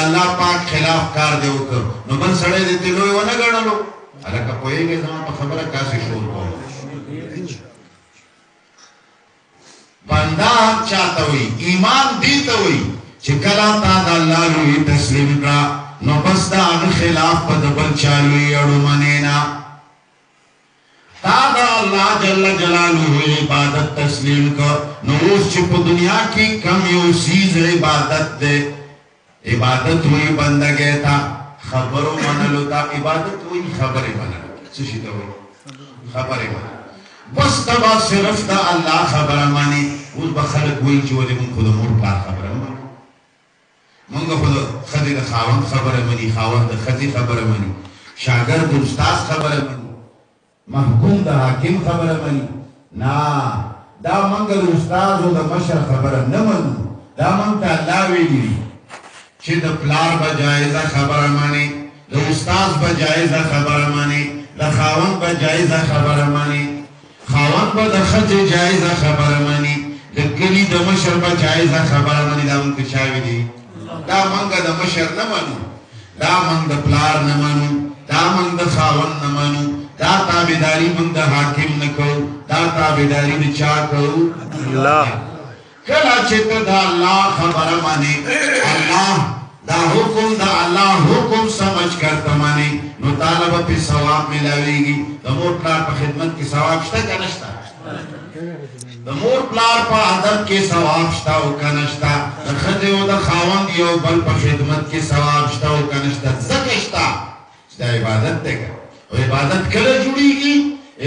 اللہ پاک خلاف کار دیو کر نو بل سڑے دیتے لوئی ونہ گڑلو الکا پوئے گے زمان پا خبرہ کاسی شور کو بندہ حق چاہتا ہوئی ایمان دیتا ہوئی چکلا تا دا اللہ لوئی تسلیم را نو بس دا اغ خلاف پا دبل چالوئی اڑو منینا تا دا اللہ جل جلالہ عبادت تسلیم کر نو اس چپ دنیا کی کم یو سیز عبادت دے عبادت ہوئی بندہ گئے تا خبرو منلو تا عبادت ہوئی خبر منلو سوشی تا ہوئی خبر منلو بس تبا صرف دا اللہ خبر مانی اس بخلق ہوئی چولی من خود مور پار خبر مانی منگا خود خدی دا خاون خبر منی خاون دا خدی خبر منی شاگرد استاز خبر منی محکوم دا حاکم خبر منی نا دا منگا دا استاز و دا مشر خبر نمن دا منگا اللہ ویلی چھ دا پلار با جائزہ خبر مانی دا استاز با جائزہ خبر مانی دا خاون با جائزہ خبر مانی خاون با دا خد جائزہ خبر مانی دا کلی دا مشر با جائزہ خبر مانی دا منگا چاوی دی دا منگا دا مشر نمانو دا منگ دا پلار نمانو دا منگ دا خاون نمانو دا تابداری منگ دا حاکم نکو دا تابداری دا چاکو اللہ کلا چھتا دا اللہ خبر مانے اللہ دا حکم دا اللہ حکم سمجھ کرتا مانے نو طالبہ پی ثواب ملاوے گی دا مور پلار پا خدمت کی ثواب شتا کا نشتا دا مور پلار پا عدد کے ثواب شتا و کا نشتا دا خدے و دا خاون دیو بل پا خدمت کے ثواب شتا و کا نشتا زکشتا شتا عبادت دے گا و عبادت کل جڑی گی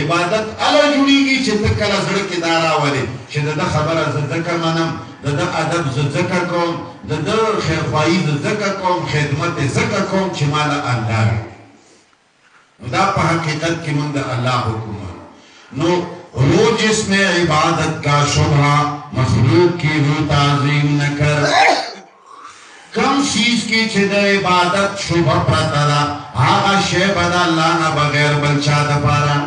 عبادت علا جڑی گی چھتا کل زڑک دارا والے چھتا دا خبر زدکا منم دا عدب زدکا کون دا خیرخوائی زدکا کون خدمت زدکا کون چھمالا اللہ ہے دا پا حقیقت کی من دا اللہ حکومت نو رو جس میں عبادت کا شبہ مخلوق کی رو تعظیم نہ کر کم چیز کی چھتا عبادت شبہ پرترا آغا شیب دا اللہ نہ بغیر بلچا دا پارا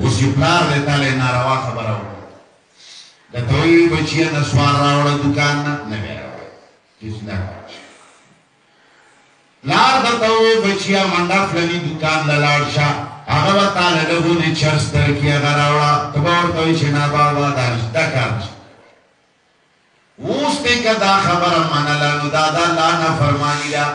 اسی پلار لیتا لینا روا خبر ہوگا دا توی بچیا نسوار راوڑا دکان نا نبی راوڑا کس نا کارش لار دا توی بچیا منڈا فلنی دکان للار شا آغا بتا لگو نے چرس در کیا غراوڑا تباور توی چنا بابا دارش دا کارش اوستے کا دا خبر منالا نو دادا اللہ نا فرمانی دا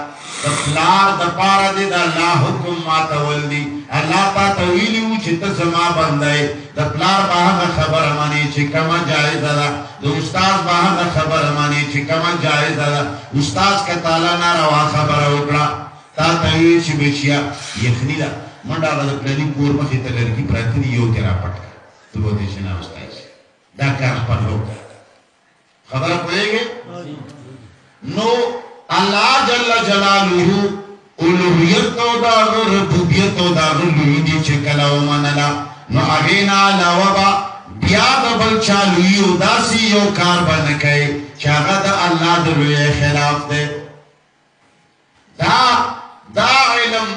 دفلار دا پارا دے دا اللہ حکم ماتا ولدی اللہ تا تویلی ہو چھتا زما بندائی دفلار باہا خبر مانی چھ کما جائزہ دا دا استاز باہا خبر مانی چھ کما جائزہ دا استاز کا تالا نا روا خبر اکڑا تا تویلی چھ بچیا یخنی دا منڈا دا پلانی پور مخی تا لرکی پراتی دی یو تیرا پٹکا تو وہ دیشنا استائی چھ دا کار پر ہوگا خبر پڑے گے نو اللہ جل جلالہ الوہیت تو داغر ربوبیت تو داغر لویدی چکلاو منلا نو اغینا لوابا بیاد بلچا لویو داسی یو کار بنکے چاگا دا اللہ دلوی خلاف دے دا علم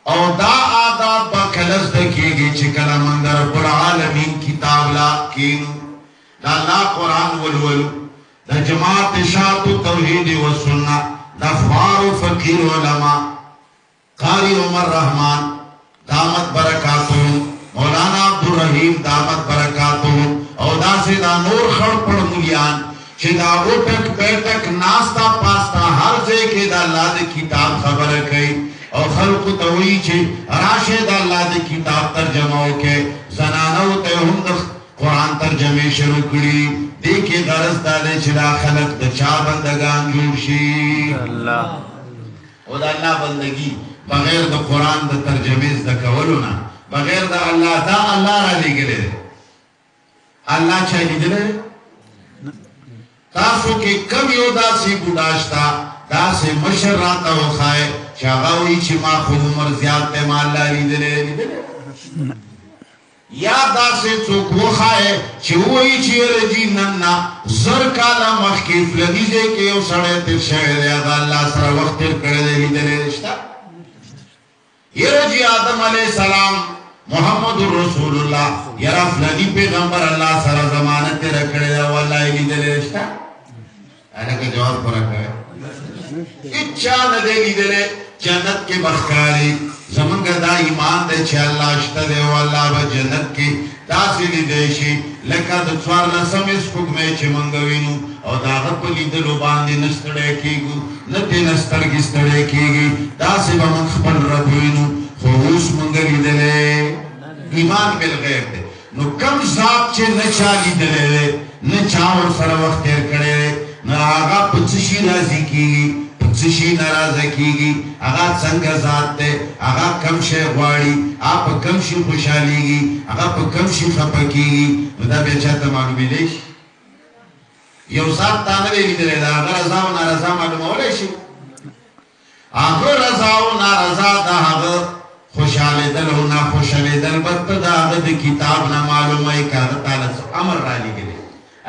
او دا آداب با کلس دکیے گی چکلا من رب العالمین کتاب لا کینو دا اللہ قرآن والولو دا جماعت شاعت توحید و سنت دا فار و فقیر علماء قاری عمر رحمان دامت برکاتو مولانا عبدالرحیم دامت برکاتو او دا سے دا نور خڑ پڑ ملیان چھ دا اوٹک بیٹک ناستا پاستا ہر زے کے دا اللہ دے کتاب خبر کئی او خلق توئی چھ راشد اللہ دے کتاب ترجمہ ہو کے زنانو تے ہم قرآن ترجمے شروع کری دیکھے غرص دالے چھلا خلق دا چا بندگان جوشی اللہ او دا اللہ بندگی بغیر دا قرآن دا ترجمیز دا کولونا بغیر دا اللہ را لے گلے اللہ چاہی دلے تاسو کے کم یو دا سی بوداشتا دا سی مشر راتا ہو خائے چاگاوی چی ما خود عمر زیادتے ما اللہ لی دلے یا دا سے چوک وخائے چوئی چیر جی نننا زر کالا مخیف لگیزے کے یو سڑے تر شہر یا دا اللہ سر وقت تر کردے ہی دلے رشتہ یہ جی آدم علیہ السلام محمد الرسول اللہ یرا فلنی پیغمبر اللہ سر زمانت تر کردے واللہ ہی دلے رشتہ اینا کا جواب پر رکھا ہے इच्छा न दे लीदले जन्नत के बखकारी जमंग दा ईमान दे छे अल्लाह अश्ता दे अल्लाह व जन्नत की दासी लीदेशी लका द स्वार लसम इस हुक्मे छे मंगवीनु और दागत को लीदलो बांधी नस्तड़े कीगु नते नस्तड़ की स्तड़े कीगी दासी बमन खपल रबीनु खुश मंगली दले ईमान बिल गैब दे नो कम साथ छे न चाली दले न चावर सर वक्त तेर करे न आगा पचशी राजी कीगी पचशी नाराज कीगी आगा संग जात दे आगा कम शे वाड़ी आप कम शे खुशहालीगी आगा कम शे खपकीगी वदा बेचाता मालूम लेश यो साथ तानवे लीदले दा अगर रजा व नाराजा मालूम होलेशी आगर रजा व नाराजा दा आगा खुशहाले दल हो ना खुशहाले दल बत्ता आगा किताब ना मालूम है का ताला अमर राली गले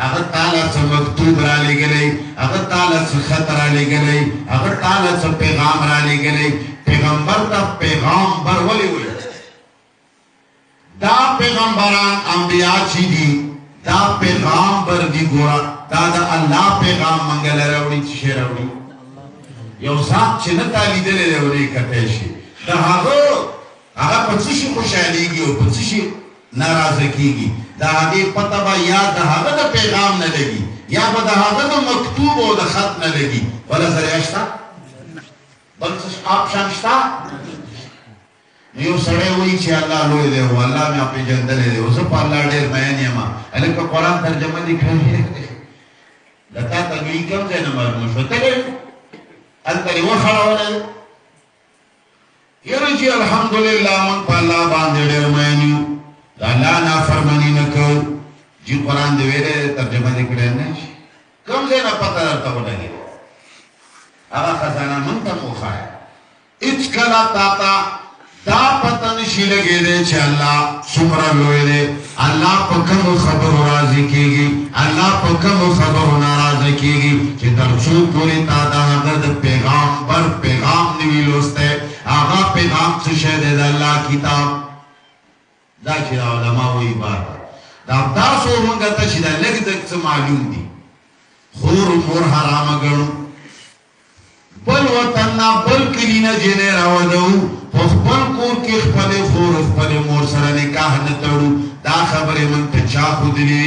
अगर ताला से मकतूब राली गले अगर ताला से खत राली गले अगर ताला से पैगाम राली गले पैगंबर का पैगाम्बर वली हुए दा पैगंबरान अंबिया चीदी दा पैगाम्बर दी गोरा दा अल्लाह पैगाम मंगल रवड़ी शेरवड़ी यो साथ चिन्हता लीदले रवड़ी कटेशी दा हागो आगा पचीशी खुशहालीगी और पचीशी नाराजगीगी दा आगे पता बा या दा हागा दा पैगाम न लगी या दा हागा दा मकतूब और दा खत न लगी वला जरियाश्ता बल्कि आप शांशता यो सड़े हुई छे अल्लाह लोए दे हो अल्लाह में आपे जंदले दे हो सब अल्लाह डेर मैंने मा अले को कुरान तर्जुमा दिखा है लता तगई कम से न मालूम होते अंतरी वो खड़ा हो रहा ये जी अल्हम्दुलिल्लाह मन पाला बांधे डेर मैंने अल्लाह ना फरमानी न को जी कुरान दे वेरे तर्जुमा दिखले ने कम से न पता रहता हो लगे आगा खजाना मन का मोखा है इचकला ताता दा पतन शिलगे दे छ अल्लाह सुमरा लोए दे अल्लाह पकम खबर राजी कीगी अल्लाह पकम खबर नाराज कीगी कि दरसू पूरी तादा हद पैगाम्बर पैगाम निविलोस्ते आगा पैगाम से शहद अल्लाह किताब दा छिरा उलमा वही बात दा दासो मंगा तशिदा लग तक से मालूम दी खूर मोर हराम गणु बल वतना बल कलीना जेने रावदो पल कोर के खपले खूर खपले मोर सरा निकाह न तड़ू दा खबरे मन ते चा खुदली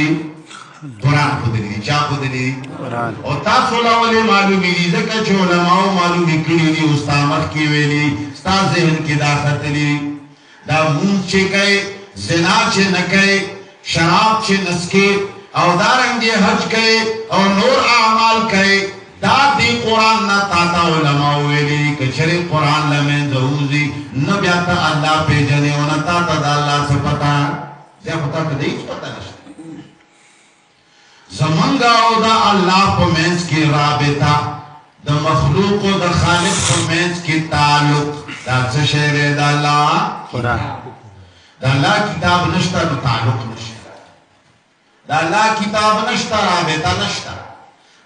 कुरान खुदली चा खुदली कुरान और तासोला वाले मालूमी जका जो उलमाओ मालूमी कली उस्तामत की वेली स्ता जहन की दाखतली दा मुंह चे कए ज़िना चे न कए शराब चे नस्के और दारंगे हज कए और नूर आमाल कए दादी कुरान ना ताता उलमा वेली कचरे कुरान लमे जरूरी न ब्याता अल्लाह पे जने और न ताता अल्लाह से पता क्या पता तो नहीं पता नहीं ज़मंगा उदा अल्लाह को मेंस की राबिता द मखलूक व द खालिक को मेंस की ताल्लुक दास शेरे दाला कुरान दाला किताब नश्ता न ताल्लुक नश्ता दाला किताब नश्ता राबिता नश्ता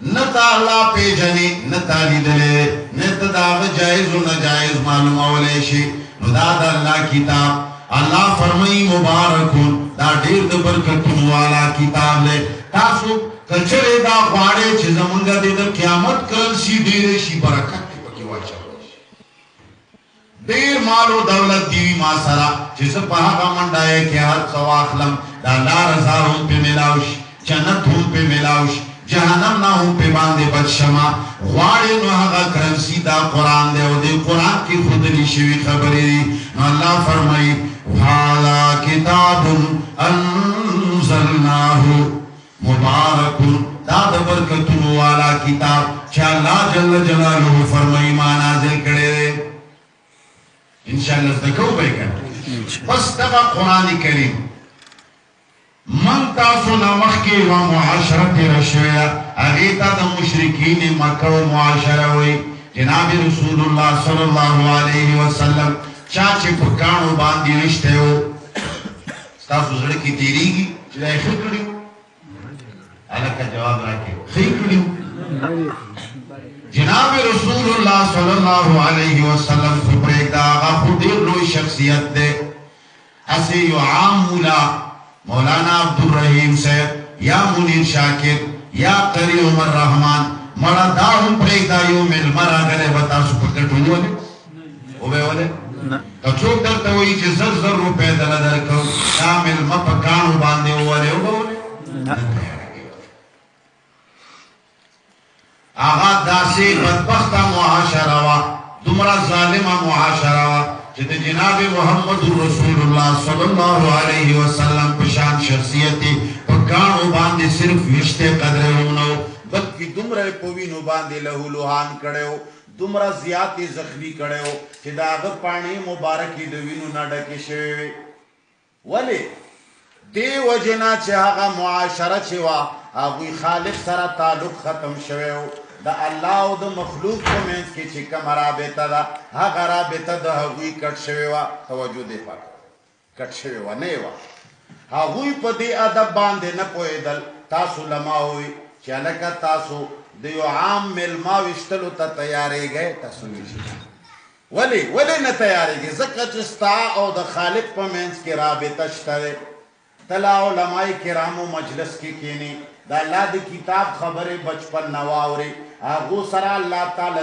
न ताला पे जने न ताली दले न तदाव जायज़ न जायज़ मालूम औलेशी नुदाद अल्लाह किताब अल्लाह फरमाई मुबारकुन दा ढेर द बरकतुन वाला किताब ले तासु कचरे दा बाड़े च जमंगा दे द क़यामत कल सी ढेरे शी बरकत पकी वाचा देर मालो दौलत दीवी मासरा जिस पहा का मंडाए के हर सवाखलम दा ला रज़ा हम पे मिलाउश जन्नत हम पे मिलाउश जहन्नम ना हूं पे बांधे बदशमा वाड़े नो हगा करंसी दा कुरान दे ओ दे कुरान की खुदली शिवी खबरे अल्लाह फरमाई हाला किताबुन अंज़लनाहु मुबारकुन दा बरकतुन वाला किताब cha अल्लाह जल्ल जलालुहु फरमाई मा नाज़िल करे इंशाअल्लाह ज़को बेकर बस तब कुरान करीम मन तासो नमख के व मुआशरत रशया अगीता द मुशरिकीन मक्का व मुआशरा हुई जनाब रसूलुल्लाह सल्लल्लाहु अलैहि वसल्लम चाचे पकाणो बांधी रिश्ते हो तासो जड़े की तेरीगी चाहे खिकड़ी अलग का जवाब रखे खिकड़ी जनाब रसूलुल्लाह सल्लल्लाहु अलैहि वसल्लम खुबरे दा खुद रोई शख्सियत दे ऐसे यो आमुला मौलाना अब्दुल रहीम से या मुनीर शाकिर या करी उमर रहमान مړه دا هم پرېږده یو مېلمه راغلی به تاسو په ګټو وولې وبه یې ولې که څوک درته وایي چې زر زر روپۍ دله درکړو دا مېلمه په کاڼو باندې وولې وبه ولې هغه داسې بدبخته معاشره وه دومره ظالمه معاشره وه چې د جناب محمد رسول الله صلی الله علیه وسلم په شان شخصیت په کاڼو باندې صرف ویشته قدر ونه بلکې دومره په وینو باندې لهو لوهان کړی و دومره زیات زخمی کړی و چې د هغه پاڼې مبارکې د وینو نه ډکې شوې وې ولې دې وجې نه چې هغه معاشره چې وه هغوی خالق سره تعلق ختم شوی و د الله او د مخلوق په منځ کې چې کومه رابطه ده هغه رابطه د هغوی کټ شوې وه توجه دې پاک کټ شوې وه نه یې وه هغوی په دې ادب باندې نه پوهېدل تاسو له ما ووایي چې هلکه تاسو د یو عام میلمه ویشتلو ته تیارېږئ تاسو ویشئ ولې نه تیارېږئ ځکه چې ستا او د خالق په منځ کې رابطه شته دی تله علمای کرامو مجلس کې کښېنې د الله د کتاب خبرې بچپن نه واورې هغو سره الله تعالی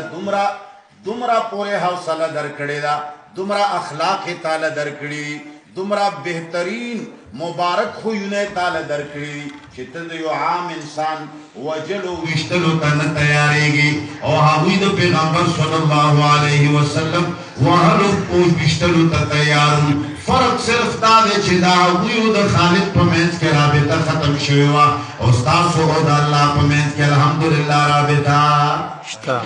دومره پورې حوصله درکړې ده دومره اخلاق یې تعالی درکړي دي دومره بهترین مبارک خویونه تعالی درکړي دي چې ته د یو عام انسان وجلو ویشتلو ته نه تیارېږي او هغوی د پیغمبر صلی الله علیه وسلم وهلو ویشتلو ته تیار فرق صرف دا دی چې د هغوی د خالق په منځ کې رابطه ختم شوې وه او ستاسو او د الله په منځ کې الحمدلله رابطه شته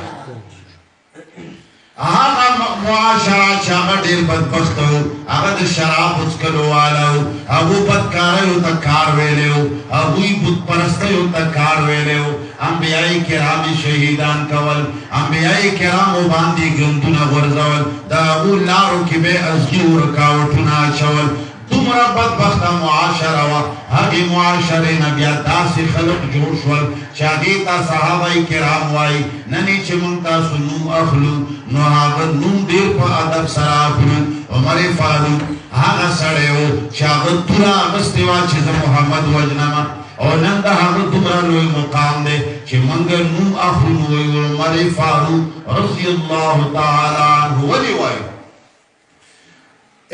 هغه معاشره چې هغه ډېر بدبخته و هغه د شرابو څښلو والا و هغو بدکاریو ته کار ویلی و هغوی بت پرستیو ته کار ویلی و انبیای کرام شهیدان کول انبیای کرامو باندې ګندونه غورځول د هغو لارو کې به ازغي و رکاوټونه اچول دومره بدبخته معاشره وه هغې معاشرې نه بیا داسې خلق جوړ شول چې هغې ته صحابه کرام وایي نن چې موږ تاسو نوم اخلو نو هغه نوم ډېر په ادب سره اخلو عمر فاروق هغه سړی و چې هغه توره اخیستې وه چې زه محمد وژنمه او نن د هغه دومره لوی مقام دی چې موږ نوم اخلو نو وایو عمر فاروق رضی الله تعالی عنه ولې وایو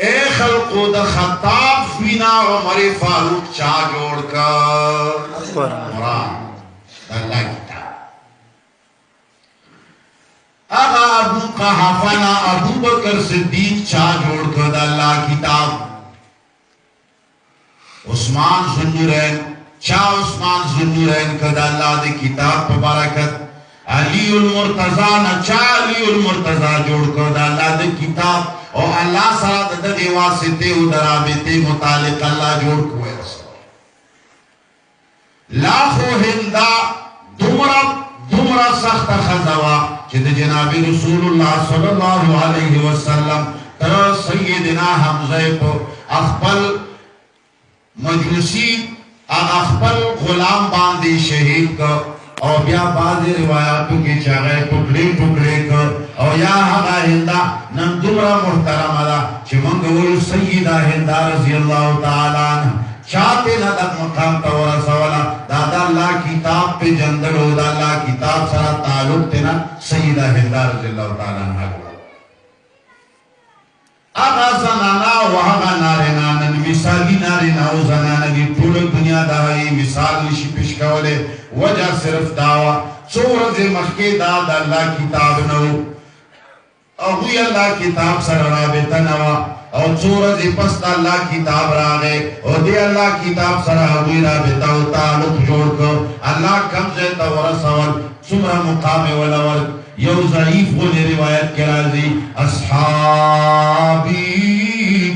اے خلقو د خطاب فینا عمر فاروق چا جوړ کړ قرآن الله کتاب هغه ابو قحافه نه ابو بکر صدیق چا جوړ کړ د الله کتاب عثمان ذوالنورین چا عثمان ذوالنورین کړ د الله د کتاب په برکت علی المرتضی نه چا علی المرتضی جوړ کړ د الله د کتاب او الله سره د دې واسطه او د رابطې متعلق الله جوړ کړی لاخو هندا دومره سخته ښځه وه چې د جناب رسول الله صلی الله علیه وسلم تر سیدنا حمزه په خپل مجلسی هغه خپل غلام باندې شهید کړ او بیا بعض روایاتو کې چې هغه ټوکړې کړ او یا هغه هندا نن دومره محترمه ده چې موږ وایو سیده هندا رضی الله تعالی عنها چاته نه د مقام ته ورسوله دا د الله کتاب پېژندلو د الله کتاب سره تعلق دی نه سیده هندا رضی الله تعالی عنها هغه زنانه او هغه نارینه نن مثالي نارینه او زنانه دي ټوله دنیا د هغې مثال نشي پیش کولی وجه صرف دا وه څو ورځې مخکې دا د الله کتاب نه و هغوی الله کتاب سره رابطه نه وه او څو ورځې پس د الله کتاب راغی او دې الله کتاب سره هغوی رابطه او تعلق جوړ کړ الله کوم ځای ته ورسول څومره مقام یې وله ورکړ یو ضعیف غونې روایت کې راځي اصحابي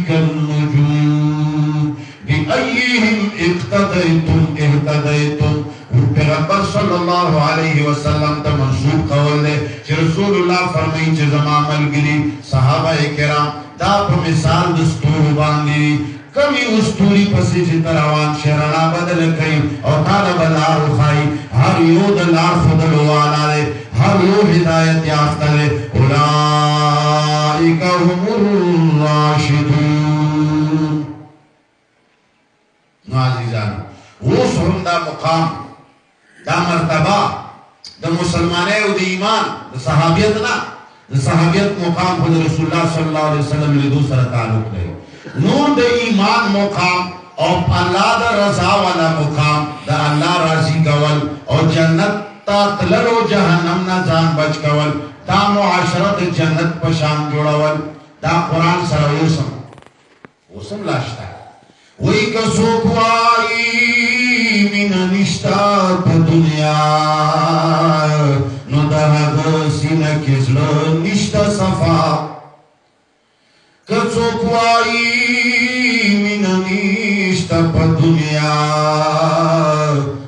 كالنجوم بأيهم اقتديتم اهتديتم پیغمبر صلی الله علیه وسلم ته منسوب قول دی چې رسول الله فرمایي چې زما ملګري صحابه کرام دا په مثال د ستورو باندې کمی استوری پسې چې ته روان شې رڼا بدله کوي او تا له به لار وښایي هر یو د لار ښودلو والا دی هر یو هدایت یافته دی اولئک هم الراشدون نو عزیزانو اوس هم دا مقام دا مرتبه د مسلمان صحابیت نا صحابیت مقام خود رسول اللہ صلی اللہ علیہ وسلم لدو سر تعلق لے نور دا ایمان مقام اور اللہ دا رضا والا مقام دا اللہ راضی کول اور جنت تا تلر و جہنم نا جان بچ کول دا معاشرت جنت پشان جوڑاول دا قرآن سر وسم لاشتا ہے وی کسوک وائی من نشتا پا دنیا نو دہد سینک ازلو نشتا صفا کسوک وائی من نشتا پا دنیا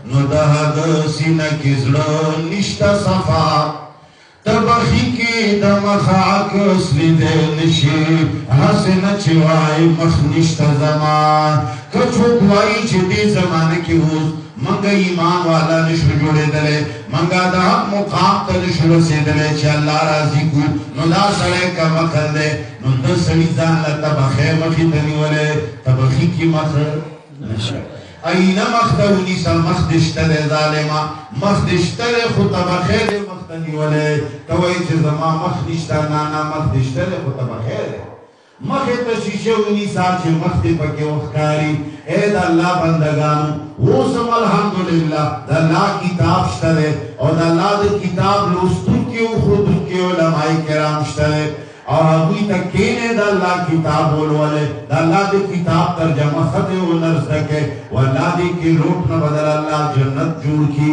نو دہد سینک ازلو نشتا صفا تبخی کی دمخاک اسلی دے نشی حسن چوائی مخنشت زمان کچھوک وائی چی دی زمان کی ہوز منگا ایمان والا نشو جوڑے دلے منگا دا حق مقام تا نشو رسی دلے چی اللہ راضی کو نو دا سڑے کا مخل دے نو دا سڑی زان لتبخی مخی تنیولے تبخی کی مخل نشو اینا مخدونی سا مخدشتر ظالما مخدشتر خطب خیر مخدنی ولے توئی چه زمان مخدشتر نانا مخدشتر خطب خیر مخد تشیشونی سا چه مخد پکی وخکاری اے دا اللہ بندگانو وسم الحمدللہ دا اللہ کتاب شترے اور دا اللہ دا کتاب لوستن کیو خودن کیو علماء کرام شترے اور ابھی تک کینے دا اللہ کتاب بولوالے دا اللہ دے کتاب ترجمہ خط و نرز دکے واللہ دے کی روٹ نہ بدل اللہ جنت جوڑ کی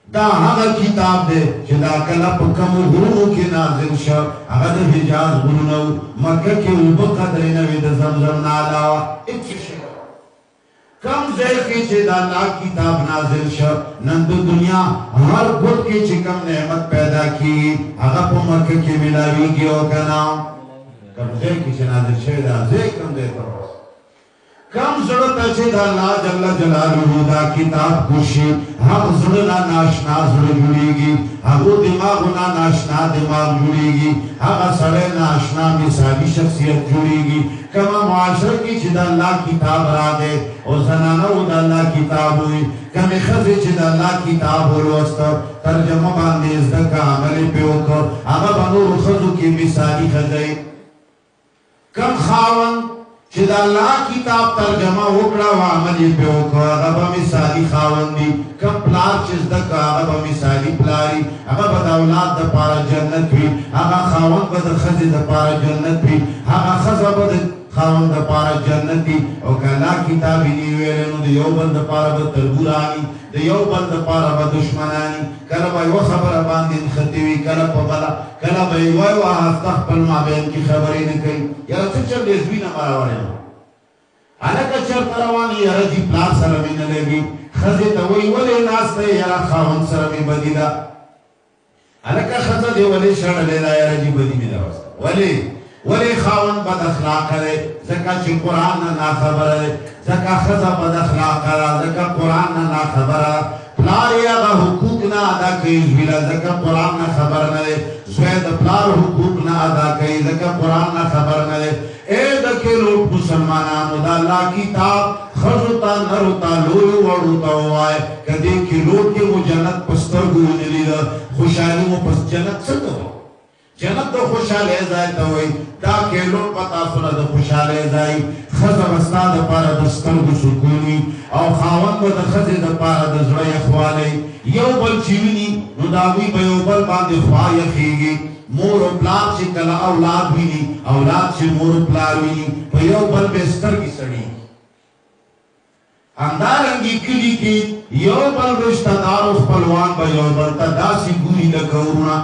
دا ہاں کتاب دے چدا کلا پکم غرونو کی نازل شا اگر دا حجاز غرونو مکہ کے اوبا قدرینوی دا زمزم نالاوا اچھے کم زیر کے چھے دا اللہ کتاب نازل شا نند دنیا ہر گھٹ کے چھے کم نعمت پیدا کی اگر پا مکہ کے ملاوی گیا کنا کم زیر کے چھے نازل شا دا زیر کم زیر پر کم زرطا چھے دا اللہ جل جلالہ دا کتاب خوشی ہم زرنا ناشنا زر جڑی گی ہمو دماغنا ناشنا دماغ جڑی گی ہم سڑے ناشنا مثالی شخصیت جڑی گی کما معاشر کی چھ دا اللہ کتاب را دے اور زنانو دا اللہ کتاب ہوئی کمی خزی چھ دا اللہ کتاب ہوئے ترجمہ باندے ازدکا عملی پیوکر اما بنور خزو کی مثالی خزی کم خاون چھ دا اللہ کتاب ترجمہ اکڑا و عملی پیوکر اما مثالی خاون دی کم پلار چھ ازدکا اما مثالی پلاری اما بدا اولاد دا پارا جنت بھی اما خاون بدا خزی دا پارا جنت بھی اما خزا بدا خاون دا پارا جنتی او کلا کتابی نیویلے نو دا یو بند پارا با تربورانی دا یو بند پارا با دشمنانی کلا با یو خبر باندین خطیوی کلا پا بلا کلا با یو آفتخ پل مابین کی خبری نکئی یرا چچر دیزوی نمارا وانے ہو علکا چر تروانی یرا جی پلار سرمی نلگی خزیتا وی ولی ناستا یرا خاون سرمی بدی دا علکا خزا دی ولی شرد لیدا یرا جی بدی می دا ولی ولی خاون بد اخلاق لے زکا چی قرآن نا خبر لے زکا خزا بد اخلاق لے زکا قرآن نا خبر پلار یا دا حقوق نا ادا کئی زویلہ زکا قرآن نا خبر لے زوید پلار حقوق نا ادا کئی زکا قرآن نا خبر لے اے دکے لوگ مسلمانانو دا اللہ کتاب خزوتا نروتا لویو وڑوتا ہوئے کدے کی لوگ کے وہ جنت پستر گونے لیدہ خوشحالی وہ پس جنت سکتا ہو جنت دا خوشحال ازائی تا ہوئی دا کیلون پتا سنا دا خوشحال ازائی خزا بستا دا پارا دستر دا سکونی او خاون با دا خزا دا پارا دا زرائی اخوالی یو بل چیونی نو داوی بیو بل باندی خواہ یخیگی مور و پلار چی کلا اولاد بینی اولاد چی مور و پلار بینی پا یو بل بیستر کی سڑی اندارنگی کلی کی یو بل رشتہ دار و خپلوان با یو بل تا دا سی گوری لکورونا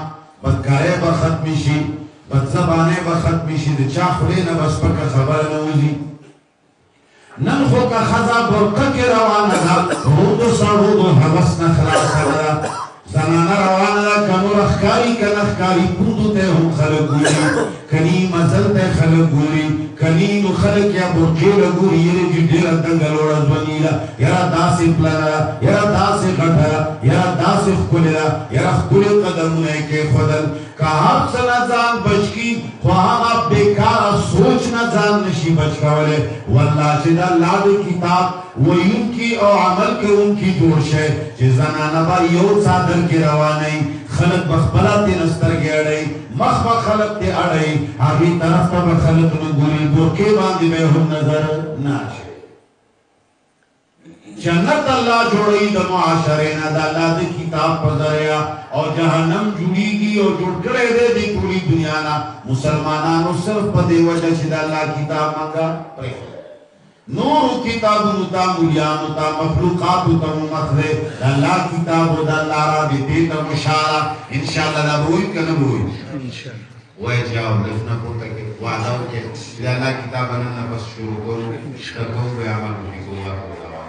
بدکارے با ختمی شی بدزبانے با ختمی شی دا چا خلینا بس پکا خبر نوزی نن خو کا خزا برکا کے روانا دا رودو سارودو حبس نخلاص دا زنانا روانا دا کنو رخکاری کنخکاری پودو تے ہم خلق گوری کنی مزل تے خلق گوری کنی نو خلق یا برکی لگوری یہ جی دیر دنگل ورزونیلا یرا داسی پلنا یرا داسی غٹھا یرا داسی خکولیلا یرا خکولی قدمونے کے خودل کہ حق سنا زان بچکی خواہم آپ بیکارا سوچنا زان نشی بچکا والے واللہ چیدہ اللہ دے کتاب وہی ان کی او عمل کے ان کی جوڑ شے چی زنانا با یو صادر کی روانی خلق بخبلا تی نستر گیڑی مخبا خلق تی اڑی آبی طرف تا بخلق نگوری برکے باندی بے ہم نظر ناچے جنت اللہ جوڑی دا معاشرین دا اللہ دی کتاب پذریا اور جہنم جوڑی گی اور جوڑ کرے دے دی پوری دنیا نا مسلمانانو صرف پدے وجہ سے دا اللہ کتاب مانگا پرے نور کتاب نتا مولیان تا مخلوقات تا مخلے دا اللہ کتاب و دا اللہ را دی دیتا مشارہ انشاءاللہ نبوئی کا نبوئی وہی جاؤ لفنا کو تک وعدہ ہو کہ دا اللہ کتاب انہا بس شروع کرو تکو بے عمل بھی کو